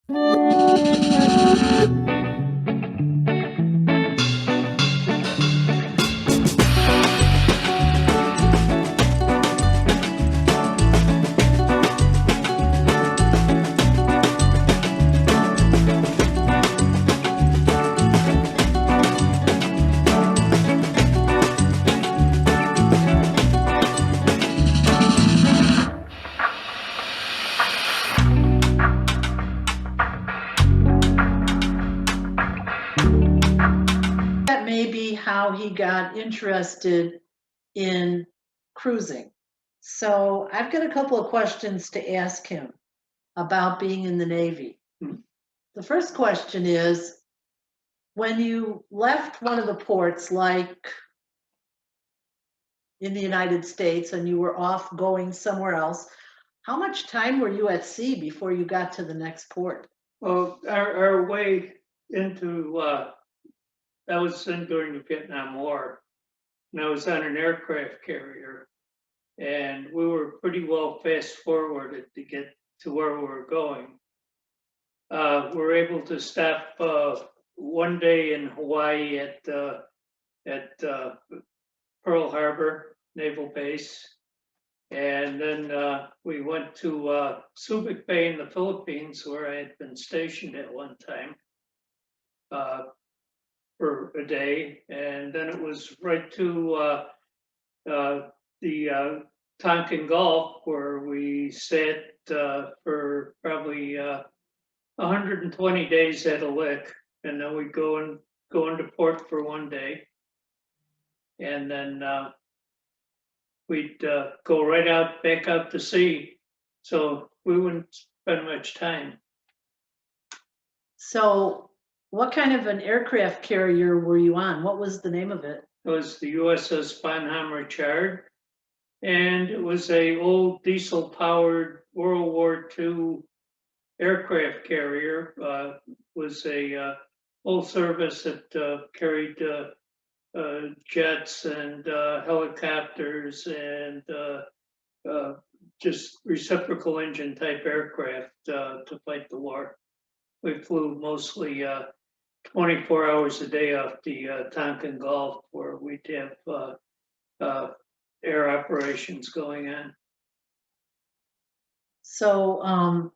That may be how he got interested in cruising. So I've got a couple of questions to ask him about being in the Navy. The first question is, when you left one of the ports, like in the United States, and you were off going somewhere else, how much time were you at sea before you got to the next port? Well, our way into, that was during the Vietnam War, and I was on an aircraft carrier, and we were pretty well fast forwarded to get to where we were going. We were able to stop one day in Hawaii at Pearl Harbor Naval Base. And then we went to Subic Bay in the Philippines, where I had been stationed at one time for a day. And then it was right to the Tonkin Gulf, where we sat for probably 120 days at a lick. And then we'd go into port for one day. And then we'd go right back out to sea. So we wouldn't spend much time. So what kind of an aircraft carrier were you on? What was the name of it? It was the USS Bonhomme Richard, and it was a old diesel-powered World War II aircraft carrier. Was a full service that carried jets and helicopters and just reciprocal engine type aircraft to fight the war. We flew mostly 24 hours a day off the Tonkin Gulf, where we'd have air operations going on. So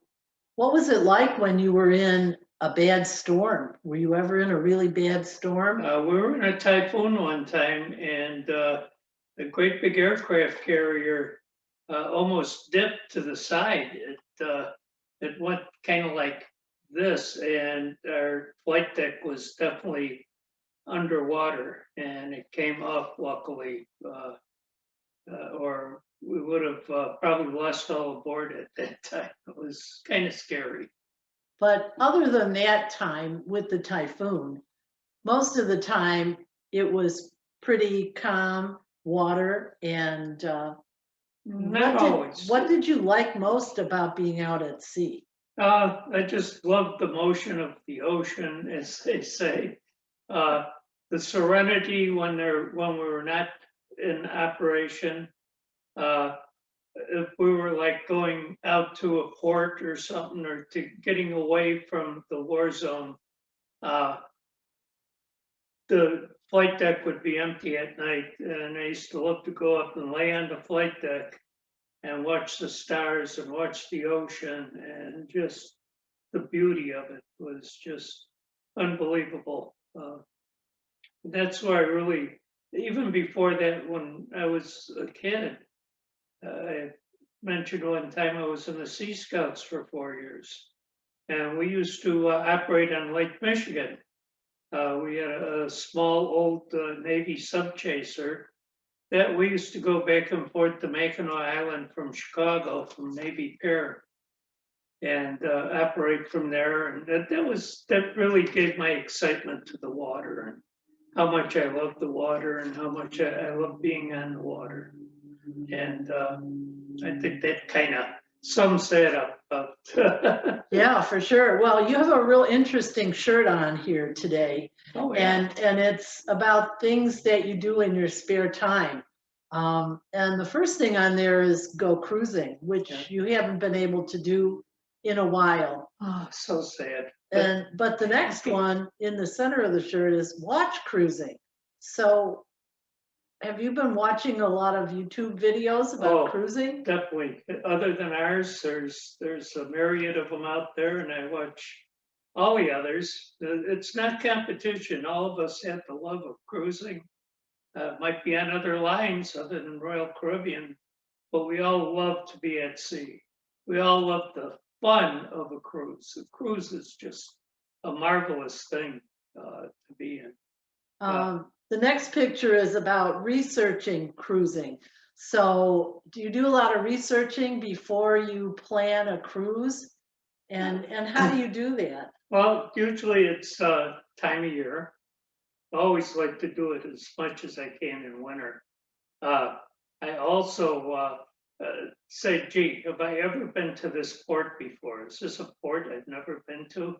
what was it like when you were in a bad storm? Were you ever in a really bad storm? We were in a typhoon one time, and a great big aircraft carrier almost dipped to the side. It went kind of like this, and our flight deck was definitely underwater, and it came up luckily, or we would have probably lost all aboard at that time. It was kind of scary. But other than that time with the typhoon, most of the time it was pretty calm water. And Not always. what did you like most about being out at sea? I just love the motion of the ocean, as they say. The serenity when we were not in operation. If we were like going out to a port or something, or to getting away from the war zone, the flight deck would be empty at night, and I used to love to go up and lay on the flight deck and watch the stars and watch the ocean, and just the beauty of it was just unbelievable. That's why I really, even before that, when I was a kid, I mentioned one time I was in the Sea Scouts for 4 years, and we used to operate on Lake Michigan. We had a small old Navy subchaser that we used to go back and forth to Mackinac Island from Chicago, from Navy Pier, and operate from there. And that really gave my excitement to the water, and how much I love the water, and how much I love being on the water. And I think that kind of sums that up. Yeah, for sure. Well, you have a real interesting shirt on here today. Oh, yeah. And it's about things that you do in your spare time. And the first thing on there is go cruising, which you haven't been able to do in a while. Oh, so sad. But the next one in the center of the shirt is watch cruising. So have you been watching a lot of YouTube videos about Oh, cruising? definitely. Other than ours, there's a myriad of them out there, and I watch all the others. It's not competition. All of us have the love of cruising. Might be on other lines other than Royal Caribbean, but we all love to be at sea. We all love the fun of a cruise. A cruise is just a marvelous thing to be in. The next picture is about researching cruising. So do you do a lot of researching before you plan a cruise? And how do you do that? Well, usually it's time of year. I always like to do it as much as I can in winter. I also say, gee, have I ever been to this port before? Is this a port I've never been to?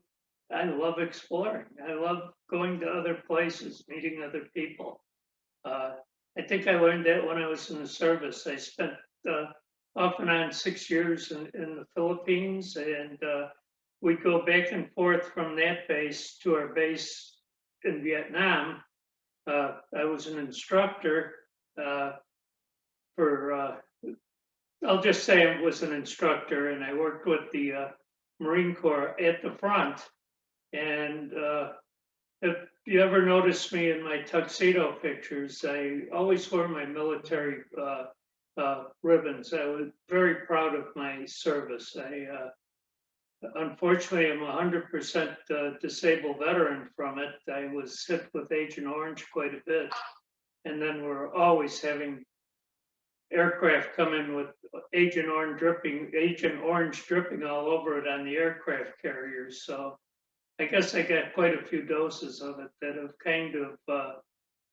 I love exploring. I love going to other places, meeting other people. I think I learned that when I was in the service. I spent off and on 6 years in the Philippines, and we'd go back and forth from that base to our base in Vietnam. I was an instructor for, I'll just say I was an instructor, and I worked with the Marine Corps at the front. And if you ever notice me in my tuxedo pictures, I always wore my military ribbons. I was very proud of my service. Unfortunately, I'm 100% disabled veteran from it. I was hit with Agent Orange quite a bit. And then we're always having aircraft come in with Agent Orange dripping all over it on the aircraft carriers. So I guess I got quite a few doses of it that have kind of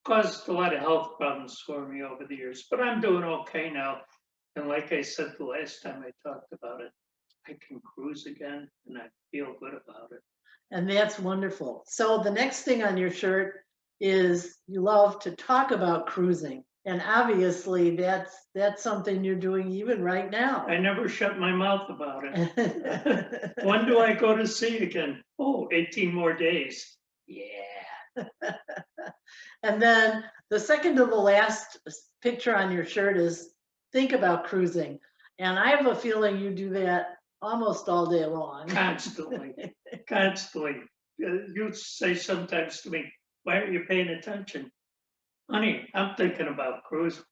caused a lot of health problems for me over the years. But I'm doing okay now. And like I said the last time I talked about it, I can cruise again and I feel good about it. And that's wonderful. So the next thing on your shirt is you love to talk about cruising. And obviously that's something you're doing even right now. I never shut my mouth about it. When do I go to sea again? Oh, 18 more days. Yeah. And then the second to the last picture on your shirt is think about cruising. And I have a feeling you do that almost all day long. Constantly, constantly. You say sometimes to me, why aren't you paying attention? Honey, I'm thinking about cruise.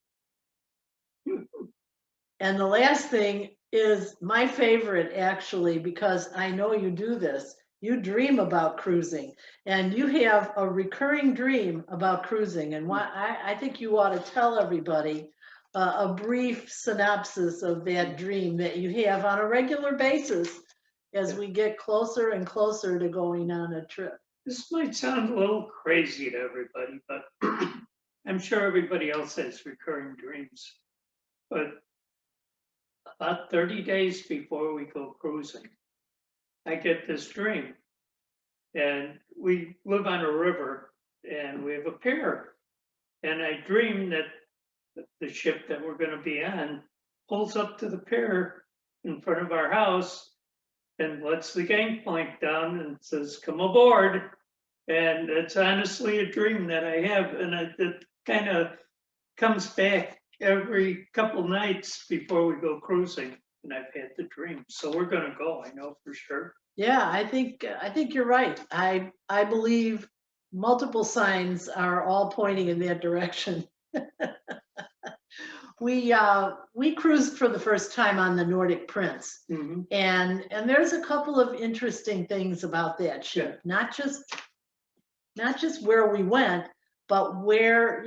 And the last thing is my favorite, actually, because I know you do this. You dream about cruising, and you have a recurring dream about cruising. And what I think you ought to tell everybody a brief synopsis of that dream that you have on a regular basis as we get closer and closer to going on a trip. This might sound a little crazy to everybody, but I'm sure everybody else has recurring dreams. But about 30 days before we go cruising, I get this dream. And we live on a river and we have a pier. And I dream that the ship that we're going to be on pulls up to the pier in front of our house and lets the gangplank down and says, come aboard. And it's honestly a dream that I have. And it kind of comes back every couple nights before we go cruising. And I've had the dream. So we're going to go, I know for sure. Yeah, I think you're right. I believe multiple signs are all pointing in that direction. We cruised for the first time on the Nordic Prince, Mm-hmm. and there's a couple of interesting things about that ship. Yeah. Not just where we went, but where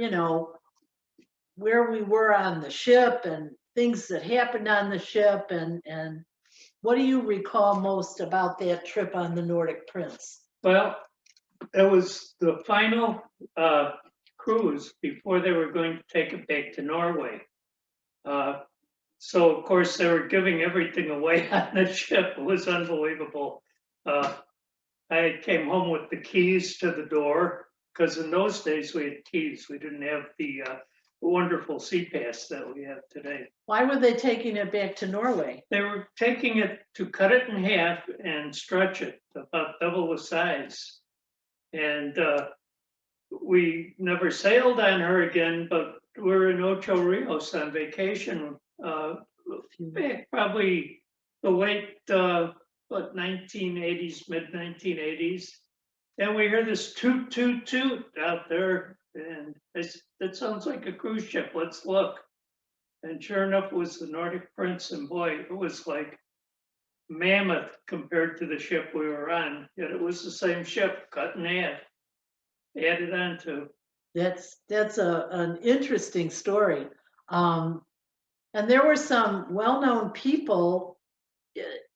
where we were on the ship and things that happened on the ship. And what do you recall most about that trip on the Nordic Prince? Well, it was the final cruise before they were going to take it back to Norway. So, of course, they were giving everything away on the ship. It was unbelievable. I came home with the keys to the door, because in those days we had keys. We didn't have the wonderful sea pass that we have today. Why were they taking it back to Norway? They were taking it to cut it in half and stretch it about double the size. And we never sailed on her again, but we're in Ocho Rios on vacation back probably the late 1980s, mid 1980s. And we hear this toot, toot, toot out there. And that sounds like a cruise ship. Let's look. And sure enough, it was the Nordic Prince. And boy, it was like mammoth compared to the ship we were on. Yet it was the same ship, cut in half, added on to. That's an interesting story. And there were some well-known people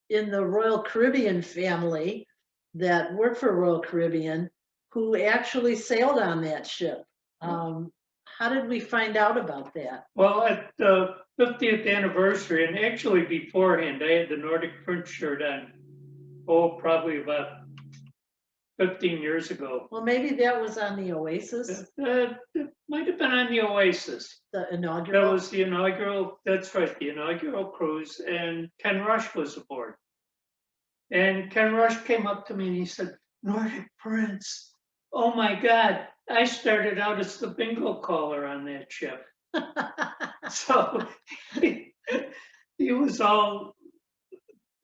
in the Royal Caribbean family that worked for Royal Caribbean who actually sailed on that ship. How did we find out about that? Well, at the 50th anniversary, and actually beforehand, I had the Nordic Prince shirt on, probably about 15 years ago. Well, maybe that was on the Oasis, It might have been on the Oasis. the That inaugural. was the inaugural, that's right, the inaugural cruise, and Ken Rush was aboard. And Ken Rush came up to me and he said, Nordic Prince, oh my God, I started out as the bingo caller on that ship. So he was all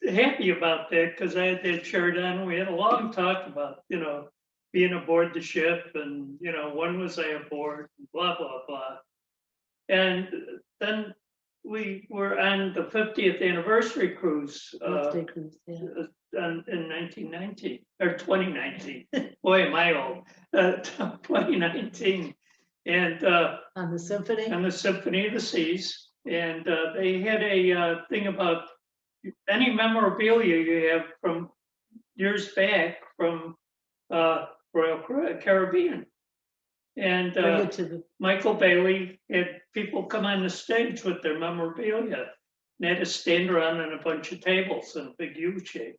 happy about that because I had that shirt on. We had a long talk about, being aboard the ship and, when was I aboard, blah, blah, blah. And then we were on the 50th anniversary cruise Birthday cruise, yeah. in 1919 or 2019. Boy, am I old. 2019. And On the symphony. on the Symphony of the Seas. And they had a thing about any memorabilia you have from years back from Royal Caribbean. And Bring it to the, Michael Bailey had people come on the stage with their memorabilia. They had to stand around on a bunch of tables in a big U shape.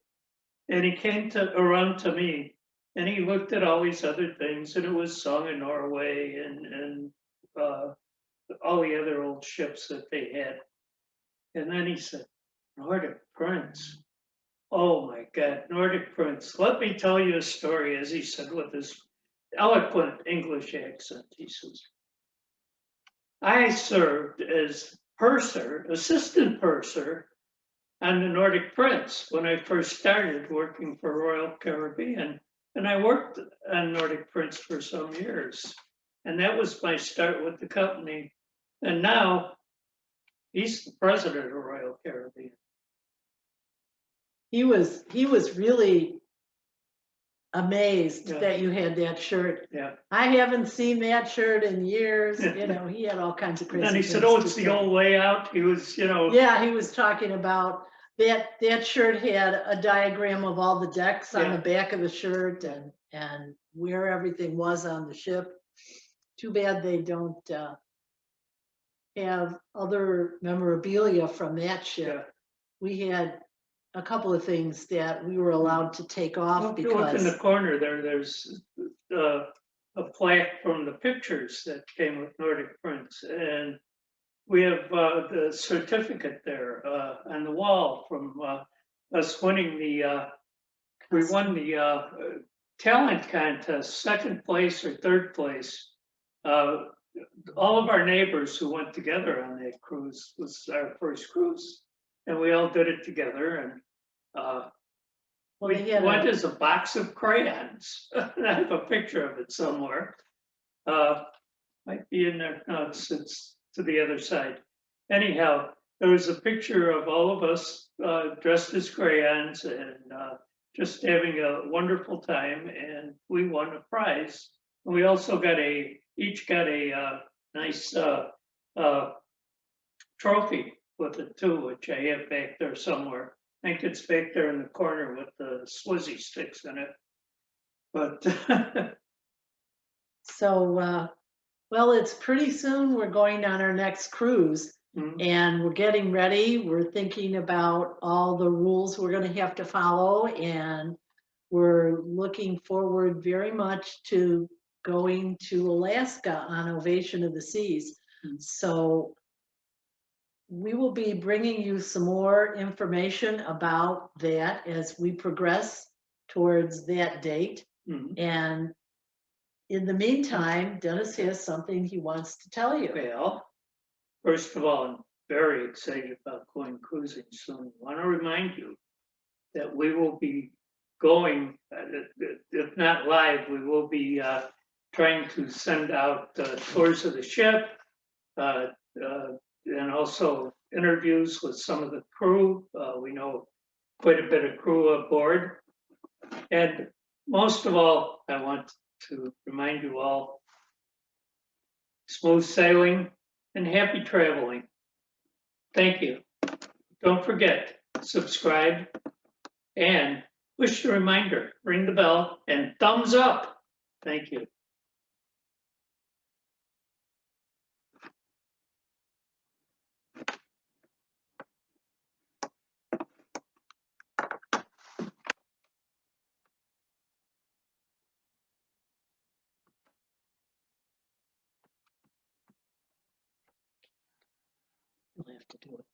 And he came around to me and he looked at all these other things, and it was Song of Norway and all the other old ships that they had. And then he said, Nordic Prince. Oh my God, Nordic Prince. Let me tell you a story, as he said with his eloquent English accent. He says, I served as purser, assistant purser on the Nordic Prince when I first started working for Royal Caribbean. And I worked on Nordic Prince for some years. And that was my start with the company. And now he's the president of Royal Caribbean. he was really amazed Yeah. that you had that shirt. Yeah. I haven't seen that shirt in years. He had all kinds of crazy. And he things said, oh, to it's the say. old layout. He was, Yeah, he was talking about that shirt had a diagram of all the decks on the back of the shirt and where everything was on the ship. Too bad they don't have other memorabilia from that ship. We had a couple of things that we were allowed to take off if you look in the because corner there's a plaque from the pictures that came with Nordic Prince. And we have the certificate there on the wall from us winning we won the talent contest, second place or third place. All of our neighbors who went together on that cruise was our first cruise, and we all did it together. And well, we they had went as a box of crayons. I have a picture of it somewhere. Might be in there. No, it's to the other side. Anyhow, there was a picture of all of us dressed as crayons and just having a wonderful time, and we won a prize. And we also each got a nice trophy with it too, which I have back there somewhere. I think it's back there in the corner with the Swizzy sticks in it. But so well, it's pretty soon we're going on our next cruise. And we're getting ready. We're thinking about all the rules we're going to have to follow, and we're looking forward very much to going to Alaska on Ovation of the Seas. So we will be bringing you some more information about that as we progress towards that date. Mhm. And in the meantime, Dennis has something he wants to tell you. Well, first of all, I'm very excited about going cruising soon. I want to remind you that we will be going, if not live, we will be trying to send out tours of the ship, uh, and also interviews with some of the crew. We know quite a bit of crew aboard. And most of all, I want to remind you all, smooth sailing and happy traveling. Thank you. Don't forget, subscribe and push the reminder, ring the bell, and thumbs up. Thank you. You'll have to do it.